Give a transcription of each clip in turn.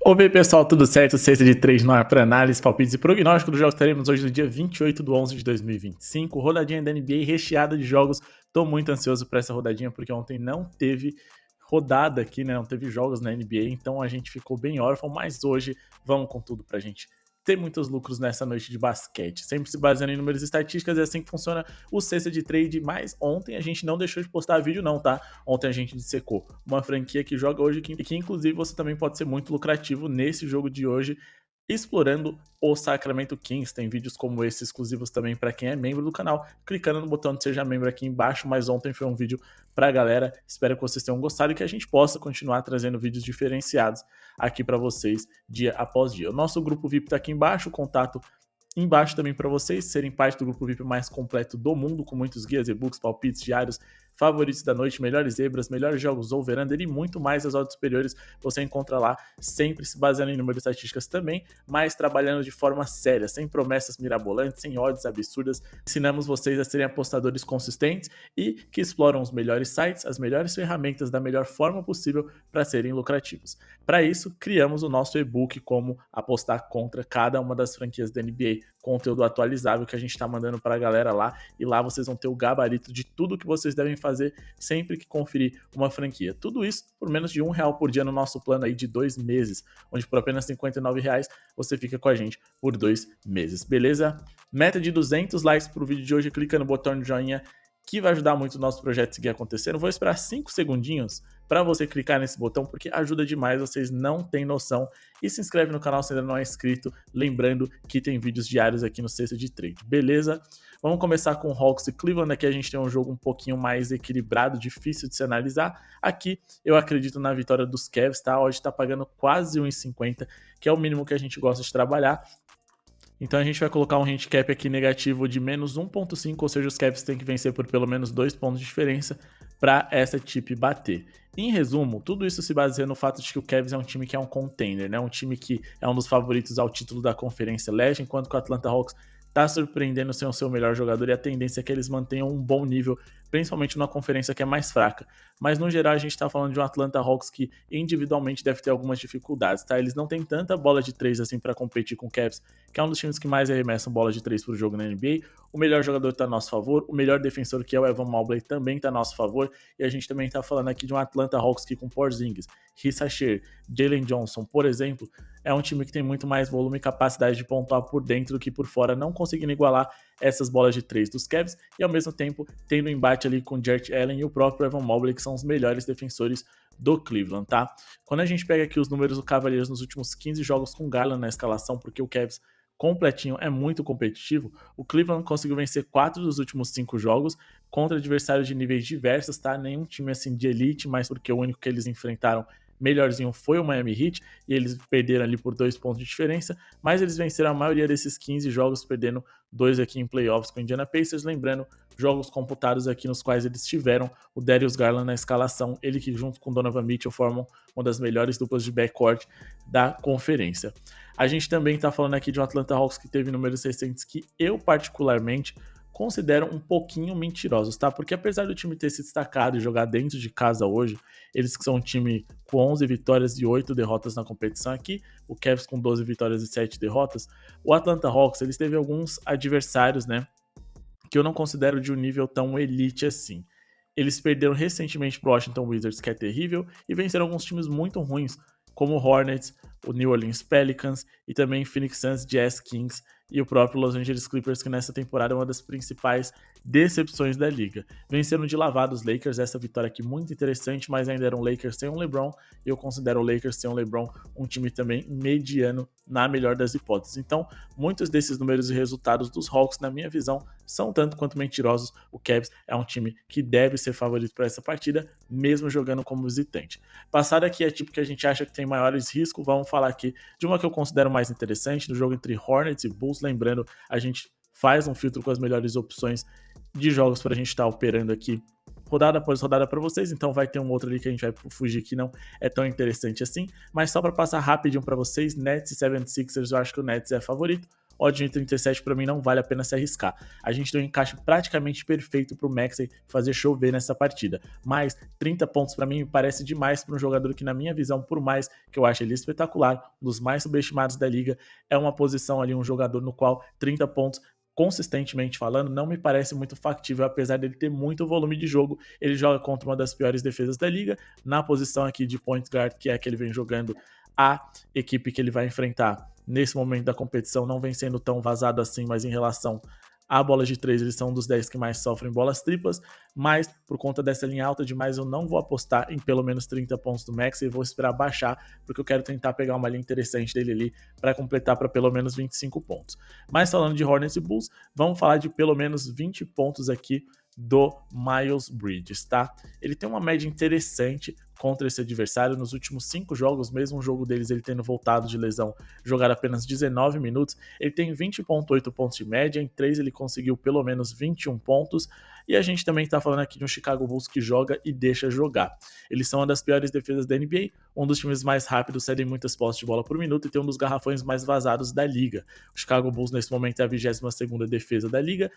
Oi, pessoal, tudo certo? Sexta de 3 no ar para análise, palpites e prognóstico dos jogos. Teremos hoje no dia 28/11/2025, rodadinha da NBA recheada de jogos. Tô muito ansioso para essa rodadinha porque ontem não teve rodada aqui, né? Não teve jogos na NBA, então a gente ficou bem órfão, mas hoje vamos com tudo pra gente ter muitos lucros nessa noite de basquete. Sempre se baseando em números e estatísticas, é assim que funciona o Sexta de Trade, mas ontem a gente não deixou de postar vídeo não, tá? Ontem a gente dissecou uma franquia que joga hoje, que inclusive você também pode ser muito lucrativo nesse jogo de hoje, explorando o Sacramento Kings. Tem vídeos como esse exclusivos também para quem é membro do canal, clicando no botão de seja membro aqui embaixo, mas ontem foi um vídeo pra galera. Espero que vocês tenham gostado e que a gente possa continuar trazendo vídeos diferenciados aqui para vocês dia após dia. O nosso grupo VIP tá aqui embaixo, o contato embaixo também para vocês serem parte do grupo VIP mais completo do mundo, com muitos guias, e-books, palpites diários, favoritos da noite, melhores zebras, melhores jogos over-under e muito mais. As odds superiores você encontra lá, sempre se baseando em números e estatísticas também, mas trabalhando de forma séria, sem promessas mirabolantes, sem odds absurdas. Ensinamos vocês a serem apostadores consistentes e que exploram os melhores sites, as melhores ferramentas da melhor forma possível para serem lucrativos. Para isso, criamos o nosso e-book Como Apostar Contra Cada Uma das Franquias da NBA, conteúdo atualizável que a gente está mandando para a galera lá, e lá vocês vão ter o gabarito de tudo que vocês devem fazer sempre que conferir uma franquia. Tudo isso por menos de R$1 por dia no nosso plano aí de 2 meses, onde por apenas R$59 você fica com a gente por 2 meses, beleza? Meta de 200 likes pro vídeo de hoje, clica no botão de joinha que vai ajudar muito o nosso projeto a seguir acontecendo. Vou esperar 5 segundinhos para você clicar nesse botão, porque ajuda demais, vocês não têm noção. E se inscreve no canal se ainda não é inscrito, lembrando que tem vídeos diários aqui no Sexta de Trade, beleza? Vamos começar com Hawks e Cleveland. Aqui a gente tem um jogo um pouquinho mais equilibrado, difícil de se analisar. Aqui eu acredito na vitória dos Cavs, tá? Hoje tá pagando quase 1,50, que é o mínimo que a gente gosta de trabalhar. Então a gente vai colocar um handicap aqui negativo de menos 1,5, ou seja, os Cavs têm que vencer por pelo menos 2 pontos de diferença para essa tip bater. Em resumo, tudo isso se baseia no fato de que o Cavs é um time que é um contender, né? Um time que é um dos favoritos ao título da Conferência Leste, enquanto que o Atlanta Hawks tá surpreendendo sem o seu melhor jogador, e a tendência é que eles mantenham um bom nível, principalmente numa conferência que é mais fraca. Mas no geral a gente tá falando de um Atlanta Hawks que individualmente deve ter algumas dificuldades, tá? Eles não têm tanta bola de 3 assim para competir com o Cavs, que é um dos times que mais arremessam bola de 3 pro jogo na NBA. O melhor jogador tá a nosso favor, o melhor defensor, que é o Evan Mobley, também tá a nosso favor, e a gente também tá falando aqui de um Atlanta Hawks que com Porzingis, Risa Shea, Jalen Johnson, por exemplo, é um time que tem muito mais volume e capacidade de pontuar por dentro do que por fora, não conseguindo igualar essas bolas de 3 dos Cavs, e ao mesmo tempo tendo um embate ali com Jarrett Allen e o próprio Evan Mobley, que são os melhores defensores do Cleveland, tá? Quando a gente pega aqui os números do Cavaliers nos últimos 15 jogos com Garland na escalação, porque o Cavs completinho é muito competitivo, o Cleveland conseguiu vencer 4 dos últimos 5 jogos contra adversários de níveis diversos, tá? Nenhum time assim de elite, mas porque o único que eles enfrentaram melhorzinho foi o Miami Heat, e eles perderam ali por 2 pontos de diferença, mas eles venceram a maioria desses 15 jogos, perdendo 2 aqui em playoffs com o Indiana Pacers. Lembrando, jogos computados aqui nos quais eles tiveram o Darius Garland na escalação, ele que junto com Donovan Mitchell formam uma das melhores duplas de backcourt da conferência. A gente também tá falando aqui de um Atlanta Hawks que teve números recentes que eu particularmente considero um pouquinho mentirosos, tá? Porque apesar do time ter se destacado e jogar dentro de casa hoje, eles que são um time com 11 vitórias e 8 derrotas na competição aqui, o Cavs com 12 vitórias e 7 derrotas, o Atlanta Hawks, eles teve alguns adversários, né, que eu não considero de um nível tão elite assim. Eles perderam recentemente pro Washington Wizards, que é terrível, e venceram alguns times muito ruins, como o Hornets, o New Orleans Pelicans e também Phoenix Suns, Jazz, Kings e o próprio Los Angeles Clippers, que nessa temporada é uma das principais decepções da liga. Venceram de lavada os Lakers, essa vitória aqui muito interessante, mas ainda eram Lakers sem um LeBron, e eu considero o Lakers sem um LeBron um time também mediano na melhor das hipóteses. Então, muitos desses números e resultados dos Hawks, na minha visão, são tanto quanto mentirosos. O Cavs é um time que deve ser favorito para essa partida, mesmo jogando como visitante. Passado aqui a tipo que a gente acha que tem maiores riscos, vamos falar aqui de uma que eu considero mais interessante, do jogo entre Hornets e Bulls. Lembrando, a gente faz um filtro com as melhores opções de jogos para a gente estar operando aqui rodada após rodada para vocês, então vai ter um outro ali que a gente vai fugir que não é tão interessante assim, mas só para passar rapidinho para vocês, Nets e 76ers, eu acho que o Nets é favorito, odd de 37 para mim não vale a pena se arriscar. A gente tem um encaixe praticamente perfeito para o Maxey fazer chover nessa partida, mas 30 pontos para mim me parece demais para um jogador que, na minha visão, por mais que eu ache ele espetacular, um dos mais subestimados da liga, é uma posição ali, um jogador no qual 30 pontos consistentemente falando, não me parece muito factível, apesar dele ter muito volume de jogo. Ele joga contra uma das piores defesas da liga, na posição aqui de point guard, que é a que ele vem jogando. A equipe que ele vai enfrentar nesse momento da competição não vem sendo tão vazado assim, mas em relação a bolas de 3, eles são um dos 10 que mais sofrem bolas triplas, mas por conta dessa linha alta demais, eu não vou apostar em pelo menos 30 pontos do Max e vou esperar baixar, porque eu quero tentar pegar uma linha interessante dele ali para completar para pelo menos 25 pontos. Mas falando de Hornets e Bulls, vamos falar de pelo menos 20 pontos aqui do Miles Bridges, tá? Ele tem uma média interessante contra esse adversário nos últimos 5 jogos, mesmo um jogo deles ele tendo voltado de lesão, jogar apenas 19 minutos, ele tem 20.8 pontos de média, em 3 ele conseguiu pelo menos 21 pontos, e a gente também tá falando aqui de um Chicago Bulls que joga e deixa jogar. Eles são uma das piores defesas da NBA, um dos times mais rápidos, cedem muitas posses de bola por minuto e tem um dos garrafões mais vazados da liga. O Chicago Bulls nesse momento é a 22ª defesa da liga,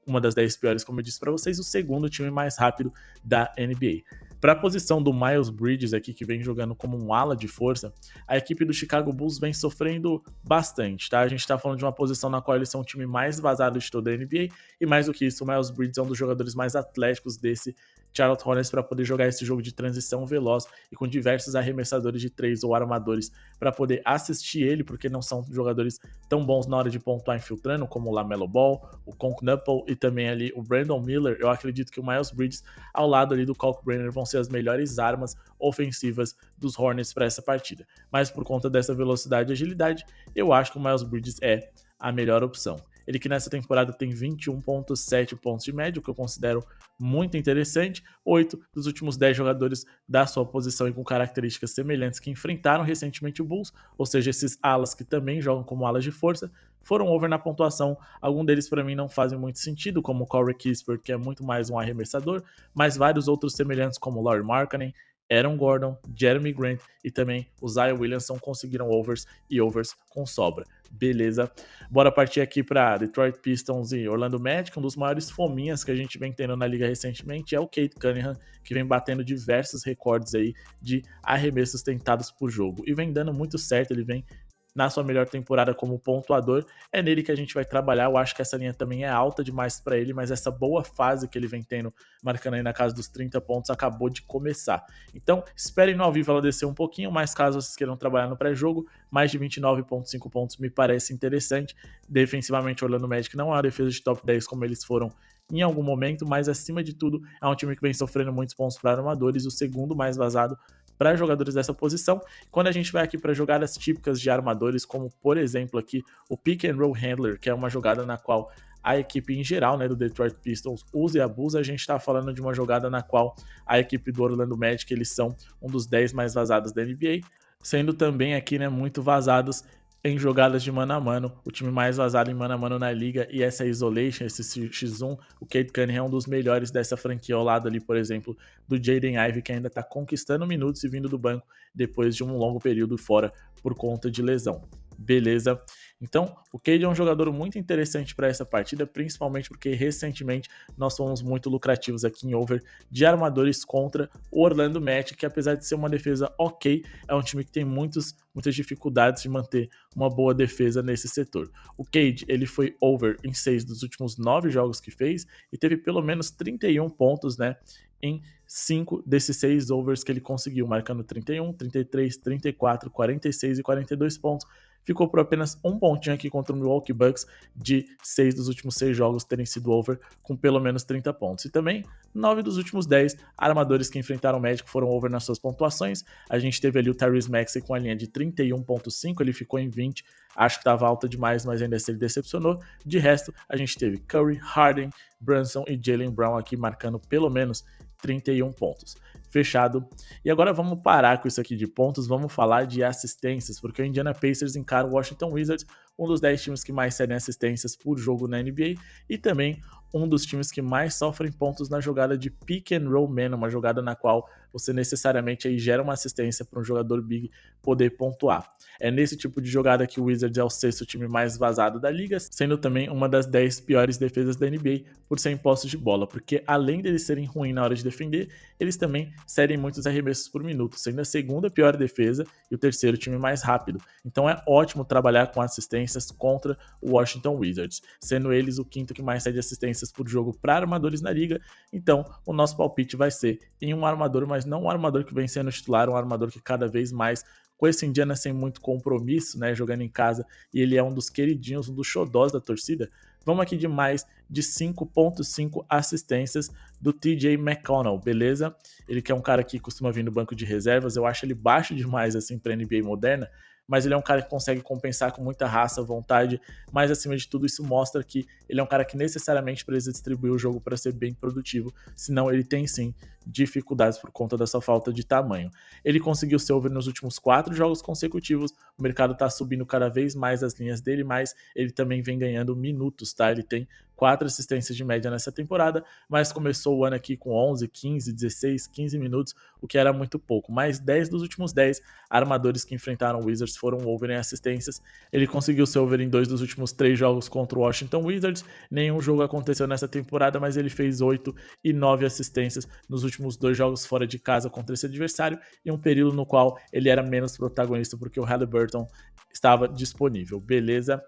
uma das 10 piores, como eu disse para vocês, o segundo time mais rápido da NBA. Para a posição do Miles Bridges aqui, que vem jogando como um ala de força, a equipe do Chicago Bulls vem sofrendo bastante, tá? A gente tá falando de uma posição na qual eles são o time mais vazado de toda a NBA, e mais do que isso, o Miles Bridges é um dos jogadores mais atléticos desse Charlotte Hornets para poder jogar esse jogo de transição veloz e com diversos arremessadores de 3 ou armadores para poder assistir ele, porque não são jogadores tão bons na hora de pontuar infiltrando, como o LaMelo Ball, o Knuckle e também ali o Brandon Miller. Eu acredito que o Miles Bridges, ao lado ali do Kalkbrenner, vão ser as melhores armas ofensivas dos Hornets para essa partida. Mas por conta dessa velocidade e agilidade, eu acho que o Miles Bridges é a melhor opção. Ele que nessa temporada tem 21.7 pontos de média, o que eu considero muito interessante. 8 dos últimos 10 jogadores da sua posição e com características semelhantes que enfrentaram recentemente o Bulls, ou seja, esses alas que também jogam como alas de força, foram over na pontuação. Alguns deles para mim não fazem muito sentido, como o Corey Kispert, que é muito mais um arremessador, mas vários outros semelhantes como o Lauri Markkanen, Aaron Gordon, Jeremy Grant e também o Zion Williamson conseguiram overs e overs com sobra. Beleza? Bora partir aqui para Detroit Pistons e Orlando Magic. Um dos maiores fominhas que a gente vem tendo na liga recentemente é o Cade Cunningham, que vem batendo diversos recordes aí de arremessos tentados por jogo e vem dando muito certo. Ele vem na sua melhor temporada como pontuador, é nele que a gente vai trabalhar. Eu acho que essa linha também é alta demais para ele, mas essa boa fase que ele vem tendo, marcando aí na casa dos 30 pontos, acabou de começar. Então, esperem no ao vivo ela descer um pouquinho, mas caso vocês queiram trabalhar no pré-jogo, mais de 29.5 pontos me parece interessante. Defensivamente, o Orlando Magic não é uma defesa de top 10 como eles foram em algum momento, mas acima de tudo, é um time que vem sofrendo muitos pontos para armadores, o segundo mais vazado para jogadores dessa posição. Quando a gente vai aqui para jogadas típicas de armadores, como por exemplo aqui o Pick and Roll Handler, que é uma jogada na qual a equipe em geral, né, do Detroit Pistons usa e abusa, a gente está falando de uma jogada na qual a equipe do Orlando Magic, eles são um dos 10 mais vazados da NBA, sendo também aqui, né, muito vazados em jogadas de mano a mano, o time mais vazado em mano a mano na liga, e essa isolation, esse X1, o Cade Cunningham é um dos melhores dessa franquia, ao lado ali, por exemplo, do Jaden Ivey, que ainda tá conquistando minutos e vindo do banco depois de um longo período fora por conta de lesão. Beleza? Então, o Cade é um jogador muito interessante para essa partida, principalmente porque recentemente nós fomos muito lucrativos aqui em over de armadores contra o Orlando Magic, que apesar de ser uma defesa ok, é um time que tem muitas dificuldades de manter uma boa defesa nesse setor. O Cade, ele foi over em 6 dos últimos 9 jogos que fez e teve pelo menos 31 pontos, né, em 5 desses 6 overs que ele conseguiu, marcando 31, 33, 34, 46 e 42 pontos. Ficou por apenas um pontinho aqui contra o Milwaukee Bucks, de 6 dos últimos 6 jogos terem sido over com pelo menos 30 pontos. E também 9 dos últimos 10 armadores que enfrentaram o Magic foram over nas suas pontuações. A gente teve ali o Tyrese Maxey com a linha de 31.5, ele ficou em 20, acho que estava alta demais, mas ainda assim ele decepcionou. De resto, a gente teve Curry, Harden, Brunson e Jaylen Brown aqui marcando pelo menos 31 pontos. Fechado. E agora vamos parar com isso aqui de pontos, vamos falar de assistências, porque o Indiana Pacers encara o Washington Wizards, um dos 10 times que mais cedem assistências por jogo na NBA, e também um dos times que mais sofrem pontos na jogada de pick and roll man, uma jogada na qual você necessariamente aí gera uma assistência para um jogador big poder pontuar. É nesse tipo de jogada que o Wizards é o sexto time mais vazado da liga, sendo também uma das 10 piores defesas da NBA por 100 posses de bola, porque além deles serem ruins na hora de defender, eles também cedem muitos arremessos por minuto, sendo a segunda pior defesa e o terceiro time mais rápido. Então é ótimo trabalhar com assistências contra o Washington Wizards, sendo eles o quinto que mais cede assistências por jogo para armadores na liga. Então o nosso palpite vai ser em um armador, mas não um armador que vem sendo titular, um armador que cada vez mais, com esse Indiana sem muito compromisso, né, jogando em casa, e ele é um dos queridinhos, um dos xodós da torcida. Vamos aqui de mais de 5.5 assistências do TJ McConnell, beleza? Ele que é um cara que costuma vir no banco de reservas, eu acho ele baixo demais assim para NBA moderna, mas ele é um cara que consegue compensar com muita raça, vontade, mas acima de tudo isso mostra que ele é um cara que necessariamente precisa distribuir o jogo para ser bem produtivo, senão ele tem sim dificuldades por conta dessa falta de tamanho. Ele conseguiu ser over nos últimos 4 jogos consecutivos, o mercado está subindo cada vez mais as linhas dele, mas ele também vem ganhando minutos, tá? Ele tem 4 assistências de média nessa temporada, mas começou o ano aqui com 11, 15, 16, 15 minutos, o que era muito pouco. Mais 10 dos últimos 10 armadores que enfrentaram o Wizards foram over em assistências. Ele conseguiu ser over em 2 dos últimos 3 jogos contra o Washington Wizards. Nenhum jogo aconteceu nessa temporada, mas ele fez 8 e 9 assistências nos últimos 2 jogos fora de casa contra esse adversário, em um período no qual ele era menos protagonista porque o Haliburton estava disponível. Beleza?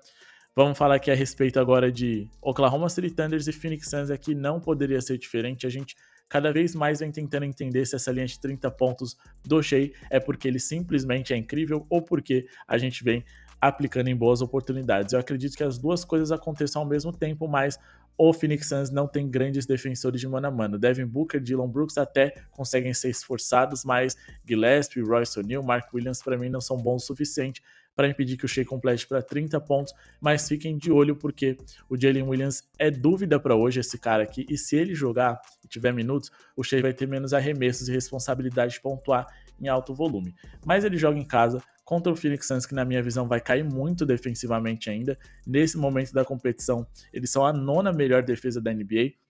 Vamos falar aqui a respeito agora de Oklahoma City Thunders e Phoenix Suns. Aqui não poderia ser diferente. A gente cada vez mais vem tentando entender se essa linha de 30 pontos do Shai é porque ele simplesmente é incrível ou porque a gente vem aplicando em boas oportunidades. Eu acredito que as duas coisas aconteçam ao mesmo tempo, mas o Phoenix Suns não tem grandes defensores de mano a mano. Devin Booker, Dillon Brooks até conseguem ser esforçados, mas Gillespie, Royce O'Neal, Mark Williams para mim não são bons o suficiente para impedir que o Shai complete para 30 pontos, mas fiquem de olho porque o Jalen Williams é dúvida para hoje, esse cara aqui, e se ele jogar e tiver minutos, o Shai vai ter menos arremessos e responsabilidade de pontuar em alto volume. Mas ele joga em casa contra o Phoenix Suns, que na minha visão vai cair muito defensivamente ainda. Nesse momento da competição, eles são a 9ª melhor defesa da NBA.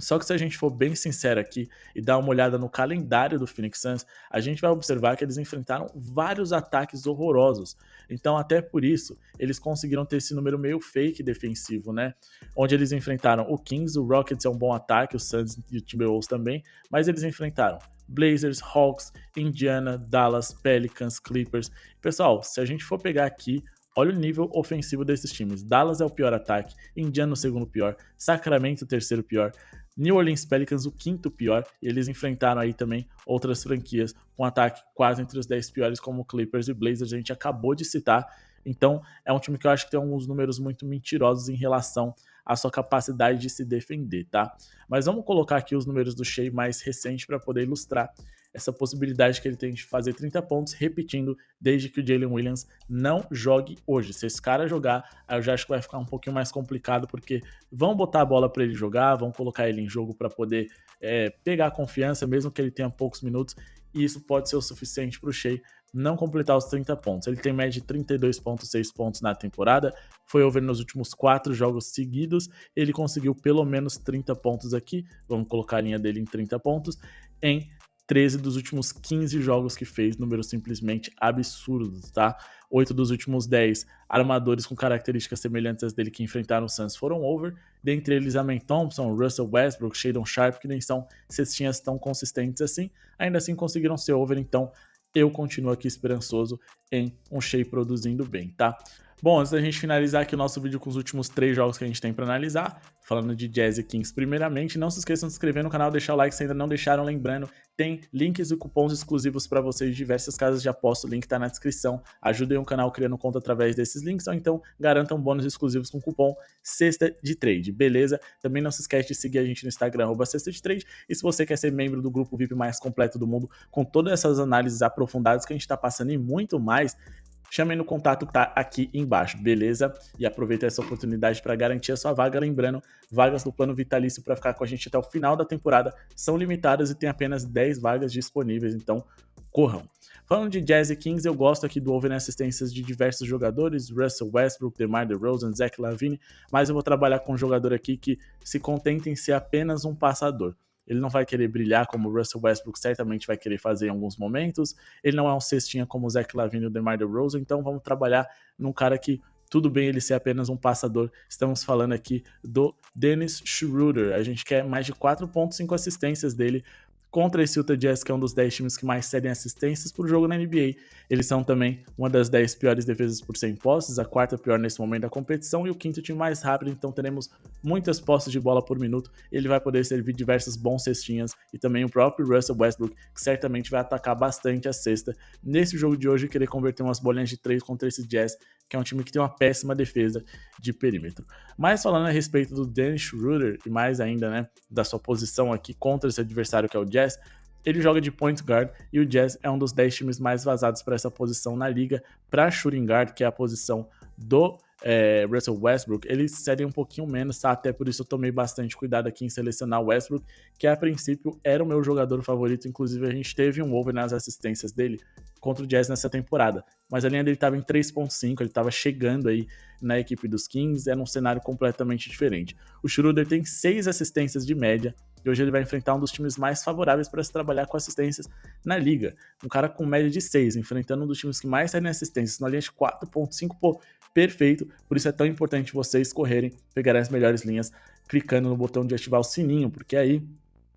Só que se a gente for bem sincero aqui e dar uma olhada no calendário do Phoenix Suns, a gente vai observar que eles enfrentaram vários ataques horrorosos. Então, até por isso, eles conseguiram ter esse número meio fake defensivo, né? Onde eles enfrentaram o Kings, o Rockets é um bom ataque, o Suns e o Timberwolves também, mas eles enfrentaram Blazers, Hawks, Indiana, Dallas, Pelicans, Clippers. Pessoal, se a gente for pegar aqui, olha o nível ofensivo desses times. Dallas é o pior ataque, Indiana o segundo pior, Sacramento o terceiro pior, New Orleans Pelicans o quinto pior, e eles enfrentaram aí também outras franquias com ataque quase entre os 10 piores, como Clippers e Blazers, a gente acabou de citar. Então é um time que eu acho que tem alguns números muito mentirosos em relação à sua capacidade de se defender, tá? Mas vamos colocar aqui os números do Shai mais recente para poder ilustrar essa possibilidade que ele tem de fazer 30 pontos, repetindo, desde que o Jalen Williams não jogue hoje. Se esse cara jogar, aí eu já acho que vai ficar um pouquinho mais complicado, porque vão botar a bola para ele jogar, vão colocar ele em jogo para poder pegar a confiança, mesmo que ele tenha poucos minutos, e isso pode ser o suficiente para o Shai não completar os 30 pontos. Ele tem média de 32,6 pontos na temporada, foi over nos últimos 4 jogos seguidos, ele conseguiu pelo menos 30 pontos aqui, vamos colocar a linha dele em 30 pontos, em 13 dos últimos 15 jogos que fez, números simplesmente absurdos, tá? 8 dos últimos 10 armadores com características semelhantes às dele que enfrentaram o Suns foram over, dentre eles Amen Thompson, Russell Westbrook, Shadon Sharp, que nem são cestinhas tão consistentes assim, ainda assim conseguiram ser over, então eu continuo aqui esperançoso em um Shai produzindo bem, tá? Bom, antes da gente finalizar aqui o nosso vídeo com os últimos 3 jogos que a gente tem para analisar, falando de Jazz e Kings primeiramente, não se esqueçam de se inscrever no canal, deixar o like se ainda não deixaram, lembrando, tem links e cupons exclusivos para vocês de diversas casas de aposta, o link tá na descrição, ajudem o canal criando conta através desses links, ou então garantam bônus exclusivos com o cupom Sexta de Trade, beleza? Também não se esquece de seguir a gente no Instagram, @Sexta de Trade, e se você quer ser membro do grupo VIP mais completo do mundo, com todas essas análises aprofundadas que a gente tá passando e muito mais, chamem no contato que tá aqui embaixo, beleza? E aproveita essa oportunidade para garantir a sua vaga. Lembrando, vagas do plano vitalício para ficar com a gente até o final da temporada são limitadas e tem apenas 10 vagas disponíveis, então corram. Falando de Jazz e Kings, eu gosto aqui do over em assistências de diversos jogadores, Russell Westbrook, DeMar DeRozan, Zach LaVine, mas eu vou trabalhar com um jogador aqui que se contenta em ser apenas um passador. Ele não vai querer brilhar como o Russell Westbrook certamente vai querer fazer em alguns momentos, ele não é um cestinha como o Zach LaVine e o DeMar DeRozan, então vamos trabalhar num cara que tudo bem ele ser apenas um passador. Estamos falando aqui do Dennis Schroeder. A gente quer mais de 4.5 assistências dele contra esse Utah Jazz, que é um dos 10 times que mais cedem assistências por jogo na NBA. Eles são também uma das 10 piores defesas por 100 posses, a quarta pior nesse momento da competição e o quinto time mais rápido, então teremos muitas posses de bola por minuto. Ele vai poder servir diversos bons cestinhas e também o próprio Russell Westbrook, que certamente vai atacar bastante a cesta nesse jogo de hoje e querer converter umas bolinhas de 3 contra esse Jazz, que é um time que tem uma péssima defesa de perímetro. Mas falando a respeito do Dennis Schroeder e mais ainda, né, da sua posição aqui contra esse adversário que é o Jazz, ele joga de point guard e o Jazz é um dos 10 times mais vazados para essa posição na liga. Para shooting guard, que é a posição do Russell Westbrook, eles cedem um pouquinho menos, tá? Até por isso eu tomei bastante cuidado aqui em selecionar o Westbrook, que a princípio era o meu jogador favorito, inclusive a gente teve um over nas assistências dele contra o Jazz nessa temporada, mas a linha dele estava em 3.5, ele estava chegando aí na equipe dos Kings, era um cenário completamente diferente. O Schroeder tem 6 assistências de média, e hoje ele vai enfrentar um dos times mais favoráveis para se trabalhar com assistências na liga. Um cara com média de 6, enfrentando um dos times que mais saem assistências, na linha de 4.5, pô, perfeito. Por isso é tão importante vocês correrem, pegarem as melhores linhas, clicando no botão de ativar o sininho, porque aí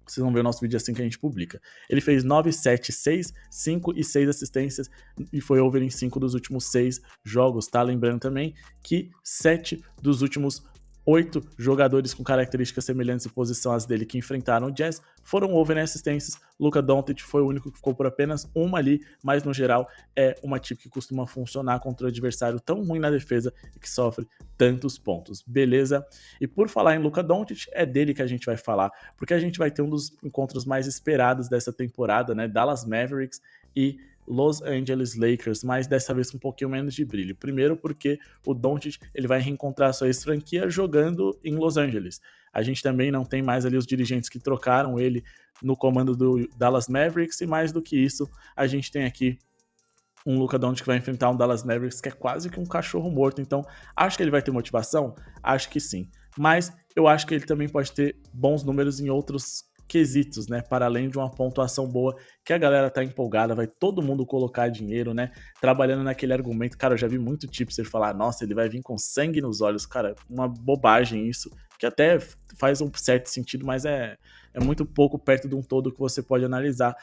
vocês vão ver o nosso vídeo assim que a gente publica. Ele fez 9, 7, 6, 5 e 6 assistências e foi over em 5 dos últimos 6 jogos, tá? Lembrando também que 7 dos últimos 8 jogadores com características semelhantes em posição às dele que enfrentaram o Jazz foram over em assistências. Luka Doncic foi o único que ficou por apenas uma ali, mas no geral é uma tip que costuma funcionar contra o adversário tão ruim na defesa e que sofre tantos pontos, beleza? E por falar em Luka Doncic, é dele que a gente vai falar, porque a gente vai ter um dos encontros mais esperados dessa temporada, né? Dallas Mavericks e Los Angeles Lakers, mas dessa vez com um pouquinho menos de brilho. Primeiro porque o Doncic ele vai reencontrar sua ex-franquia jogando em Los Angeles. A gente também não tem mais ali os dirigentes que trocaram ele no comando do Dallas Mavericks, e mais do que isso, a gente tem aqui um Luka Doncic que vai enfrentar um Dallas Mavericks que é quase que um cachorro morto. Então, acho que ele vai ter motivação? Acho que sim. Mas eu acho que ele também pode ter bons números em outros quesitos, né? Para além de uma pontuação boa, que a galera tá empolgada, vai todo mundo colocar dinheiro, né? Trabalhando naquele argumento. Cara, eu já vi muito tipster falar, nossa, ele vai vir com sangue nos olhos. Cara, uma bobagem isso, que até faz um certo sentido, mas é muito pouco perto de um todo que você pode analisar.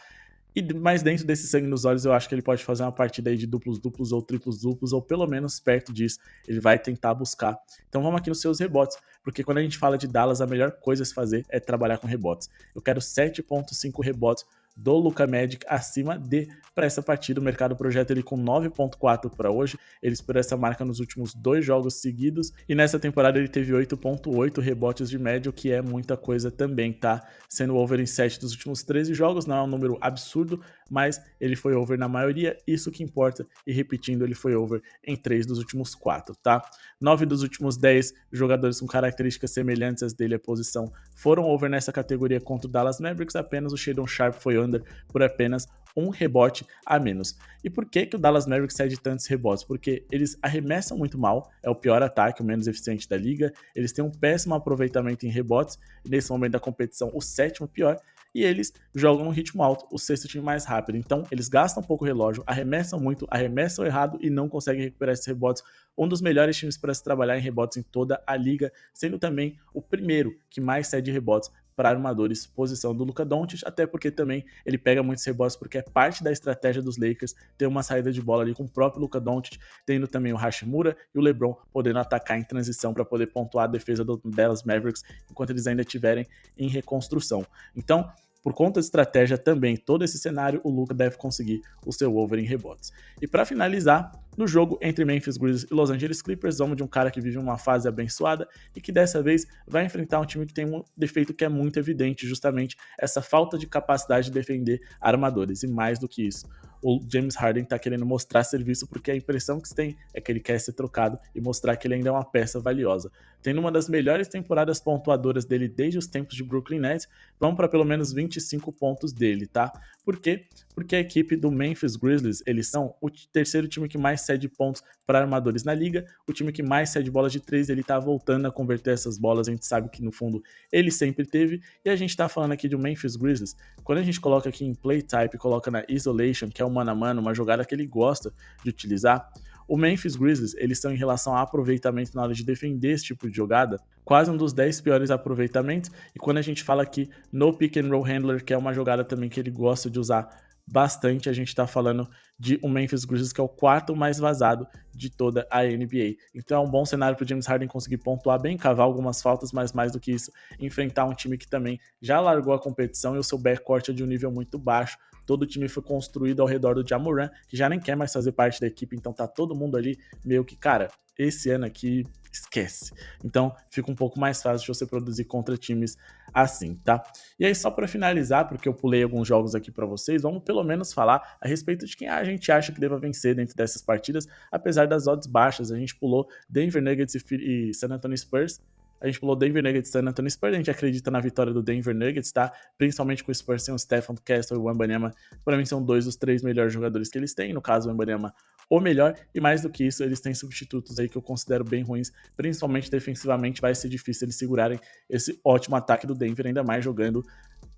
Mas dentro desse sangue nos olhos, eu acho que ele pode fazer uma partida aí de duplos-duplos ou triplos-duplos, ou pelo menos perto disso, ele vai tentar buscar. Então vamos aqui nos seus rebotes, porque quando a gente fala de Dallas, a melhor coisa a se fazer é trabalhar com rebotes. Eu quero 7.5 rebotes do Luka Magic acima de para essa partida. O mercado projeta ele com 9.4 para hoje, ele esperou essa marca nos últimos 2 jogos seguidos, e nessa temporada ele teve 8.8 rebotes de média, o que é muita coisa também, tá? Sendo over em 7 dos últimos 13 jogos, não é um número absurdo, mas ele foi over na maioria, isso que importa, e repetindo, ele foi over em 3 dos últimos 4, tá? 9 dos últimos 10 jogadores com características semelhantes às dele à posição foram over nessa categoria contra o Dallas Mavericks, apenas o Shadon Sharp foi under por apenas um rebote a menos. E por que o Dallas Mavericks cede tantos rebotes? Porque eles arremessam muito mal, é o pior ataque, o menos eficiente da liga, eles têm um péssimo aproveitamento em rebotes, e nesse momento da competição o 7º pior, e eles jogam no ritmo alto, o 6º time mais rápido. Então eles gastam um pouco o relógio, arremessam muito, arremessam errado e não conseguem recuperar esses rebotes. Um dos melhores times para se trabalhar em rebotes em toda a liga, sendo também o primeiro que mais cede rebotes para armadores, posição do Luka Doncic, até porque também ele pega muitos rebotes, porque é parte da estratégia dos Lakers ter uma saída de bola ali com o próprio Luka Doncic, tendo também o Hashimura e o LeBron podendo atacar em transição para poder pontuar a defesa do Dallas Mavericks enquanto eles ainda estiverem em reconstrução. Então, por conta de estratégia também, todo esse cenário, o Luka deve conseguir o seu over em rebotes. E para finalizar, no jogo entre Memphis Grizzlies e Los Angeles Clippers, vamos de um cara que vive uma fase abençoada e que dessa vez vai enfrentar um time que tem um defeito que é muito evidente, justamente essa falta de capacidade de defender armadores. E mais do que isso, o James Harden tá querendo mostrar serviço, porque a impressão que se tem é que ele quer ser trocado e mostrar que ele ainda é uma peça valiosa. Tendo uma das melhores temporadas pontuadoras dele desde os tempos de Brooklyn Nets, vamos para pelo menos 25 pontos dele, tá? Por quê? Porque a equipe do Memphis Grizzlies, eles são o terceiro time que mais cede pontos para armadores na liga, o time que mais cede bolas de 3, ele tá voltando a converter essas bolas, a gente sabe que no fundo ele sempre teve, e a gente tá falando aqui do Memphis Grizzlies, quando a gente coloca aqui em play type, coloca na isolation, que é o mano a mano, uma jogada que ele gosta de utilizar, o Memphis Grizzlies, eles estão em relação a aproveitamento na hora de defender esse tipo de jogada, quase um dos 10 piores aproveitamentos, e quando a gente fala aqui no pick and roll handler, que é uma jogada também que ele gosta de usar bastante, a gente tá falando de um Memphis Grizzlies que é o quarto mais vazado de toda a NBA. Então é um bom cenário para o James Harden conseguir pontuar bem, cavar algumas faltas, mas mais do que isso, enfrentar um time que também já largou a competição e o seu backcourt é de um nível muito baixo. Todo o time foi construído ao redor do Ja Morant, que já nem quer mais fazer parte da equipe, então tá todo mundo ali meio que, cara, esse ano aqui esquece. Então fica um pouco mais fácil de você produzir contra times assim, tá? E aí só para finalizar, porque eu pulei alguns jogos aqui para vocês, vamos pelo menos falar a respeito de quem a gente acha que deva vencer dentro dessas partidas, apesar das odds baixas. A gente pulou Denver Nuggets e San Antonio Spurs. A gente pulou Denver Nuggets e San Antonio Spurs, a gente acredita na vitória do Denver Nuggets, tá? Principalmente com o Spurs sem o Stephen Castle e o Wembanyama. Para mim são dois dos três melhores jogadores que eles têm, no caso o Wembanyama o melhor, e mais do que isso, eles têm substitutos aí que eu considero bem ruins, principalmente defensivamente, vai ser difícil eles segurarem esse ótimo ataque do Denver, ainda mais jogando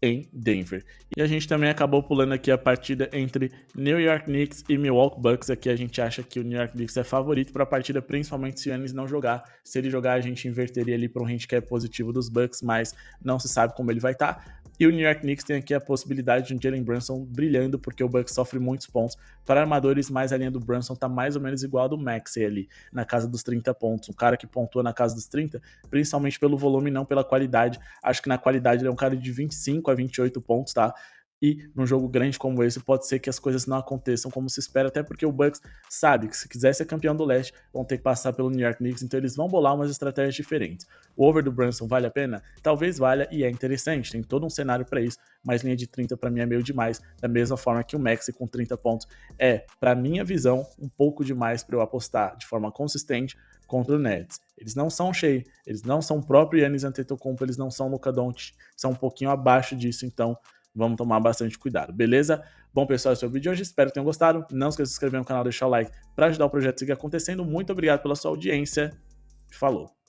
em Denver. E a gente também acabou pulando aqui a partida entre New York Knicks e Milwaukee Bucks. Aqui a gente acha que o New York Knicks é favorito para a partida, principalmente se o Giannis não jogar. Se ele jogar, a gente inverteria ali para um handicap positivo dos Bucks, mas não se sabe como ele vai estar. E o New York Knicks tem aqui a possibilidade de um Jalen Brunson brilhando, porque o Bucks sofre muitos pontos. Para armadores, mais a linha do Brunson tá mais ou menos igual a do Maxey ali, na casa dos 30 pontos. Um cara que pontua na casa dos 30, principalmente pelo volume, não pela qualidade. Acho que na qualidade ele é um cara de 25 a 28 pontos, tá? E num jogo grande como esse, pode ser que as coisas não aconteçam como se espera, até porque o Bucks sabe que se quiser ser campeão do leste, vão ter que passar pelo New York Knicks, então eles vão bolar umas estratégias diferentes. O over do Brunson vale a pena? Talvez valha, e é interessante, tem todo um cenário para isso, mas linha de 30 para mim é meio demais, da mesma forma que o Maxey com 30 pontos é, para minha visão, um pouco demais para eu apostar de forma consistente contra o Nets. Eles não são Shea, eles não são o próprio Giannis Antetokounmpo, eles não são Luka Doncic, são um pouquinho abaixo disso, então vamos tomar bastante cuidado, beleza? Bom, pessoal, esse é o vídeo de hoje, espero que tenham gostado. Não esqueça de se inscrever no canal, deixar o like para ajudar o projeto a seguir acontecendo. Muito obrigado pela sua audiência. Falou!